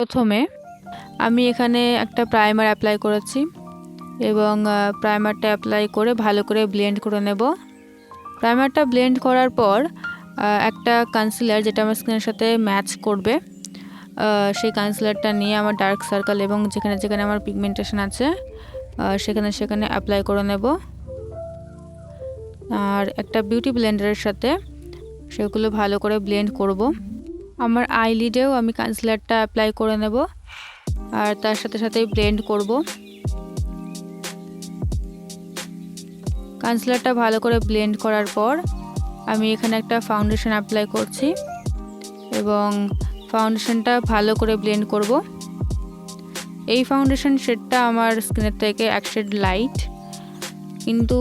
প্রথমে আমি এখানে একটা প্রাইমার অ্যাপ্লাই করেছি এবং প্রাইমারটা অ্যাপ্লাই করে ভালো করে ব্লেন্ড করে নেব। প্রাইমারটা ব্লেন্ড করার পর একটা কনসিলার যেটা আমার স্কিনের সাথে ম্যাচ করবে সেই কনসিলারটা নিয়ে আমার ডার্ক সার্কেল এবং যেখানে যেখানে আমার পিগমেন্টেশন আছে সেখানে সেখানে অ্যাপ্লাই করে নেব। আর একটা বিউটি ব্লেন্ডারের সাথে সেগুলো ভালো করে ব্লেন্ড করব। আমার আইলিডেও আমি কনসিলারটা অ্যাপ্লাই করে নেব আর তার সাথে সাথেই ব্লেন্ড করব। কনসিলারটা ভালো করে ব্লেন্ড করার পর আমি এখানে একটা ফাউন্ডেশন অ্যাপ্লাই করছি এবং ফাউন্ডেশনটা ভালো করে ব্লেন্ড করব। এই ফাউন্ডেশন শেডটা আমার স্কিনের থেকে এক শেড লাইট, কিন্তু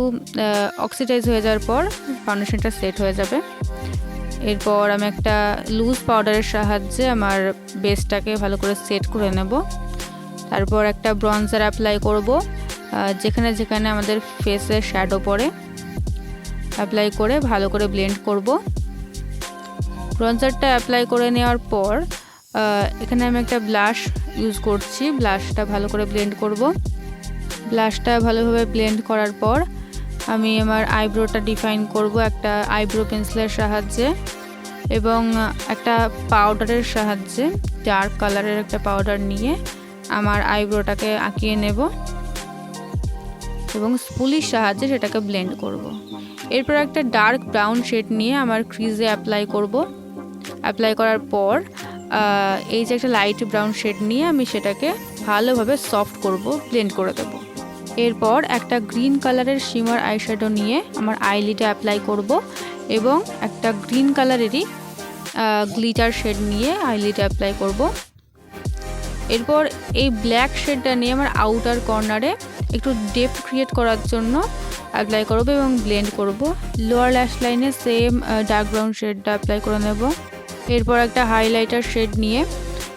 অক্সিডাইজ হয়ে যাওয়ার পর ফাউন্ডেশনটা সেট হয়ে যাবে। এরপর আমি একটা লুজ পাউডারের সাহায্যে আমার বেসটাকে ভালো করে সেট করে নেব। তারপর একটা ব্রঞ্জার অ্যাপ্লাই করব যেখানে যেখানে আমাদের ফেসে শ্যাডো পড়ে, অ্যাপ্লাই করে ভালো করে ব্লেন্ড করব। ব্রঞ্জারটা অ্যাপ্লাই করে নেওয়ার পর এখানে আমি একটা ব্লাশ ইউজ করছি। ব্লাশটা ভালো করে ব্লেন্ড করব। ব্লাশটা ভালোভাবে ব্লেন্ড করার পর আমি আমার আইব্রোটা ডিফাইন করব একটা আইব্রো পেন্সিলের সাহায্যে এবং একটা পাউডারের সাহায্যে, ডার্ক কালারের একটা পাউডার নিয়ে আমার আইব্রোটাকে আঁকিয়ে নেব এবং স্পুলির সাহায্যে সেটাকে ব্লেন্ড করব। এরপর একটা ডার্ক ব্রাউন শেড নিয়ে আমার ক্রিজে অ্যাপ্লাই করব। অ্যাপ্লাই করার পর এই যে একটা লাইট ব্রাউন শেড নিয়ে আমি সেটাকে ভালোভাবে সফট করব, ব্লেন্ড করে দেব। এরপর একটা গ্রিন কালারের শিমার আইশ্যাডো নিয়ে আমার আইলিডে অ্যাপ্লাই করব এবং একটা গ্রিন কালারেরই গ্লিটার শেড নিয়ে আইলিডে অ্যাপ্লাই করব। এরপর এই ব্ল্যাক শেডটা নিয়ে আমার আউটার কর্নারে একটু ডেপথ ক্রিয়েট করার জন্য অ্যাপ্লাই করব এবং ব্লেন্ড করব। লোয়ার ল্যাশ লাইনে সেম ডার্ক ব্রাউন শেডটা অ্যাপ্লাই করে নেব। এরপর একটা হাইলাইটার শেড নিয়ে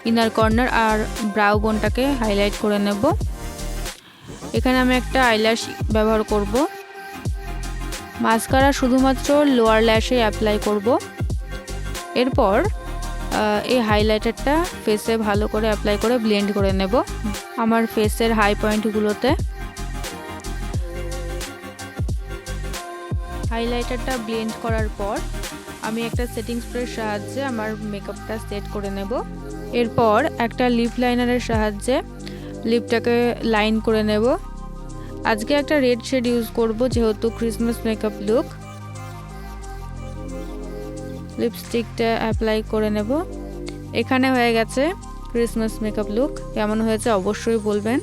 ইনার কর্নার আর ব্রাউ বোনটাকে হাইলাইট করে নেব। এখানে আমি একটা আইল্যাশ ব্যবহার করব। মাস্কারা শুধুমাত্র লোয়ার ল্যাশে অ্যাপ্লাই করব। এরপর এই হাইলাইটারটা ফেসে ভালো করে অ্যাপ্লাই করে ব্লেন্ড করে নেব আমার ফেসের হাই পয়েন্টগুলোতে। হাইলাইটারটা ব্লেন্ড করার পর আমি একটা সেটিং স্প্রের সাহায্যে আমার মেকআপটা সেট করে নেব। এরপর একটা লিপ লাইনারের সাহায্যে লিপটাকে লাইন করে নেব। আজকে একটা রেড শেড ইউজ করব যেহেতু ক্রিসমাস মেকআপ লুক। লিপস্টিকটা অ্যাপ্লাই করে নেব। এখানে হয়ে গেছে ক্রিসমাস মেকআপ লুক। কেমন হয়েছে অবশ্যই বলবেন।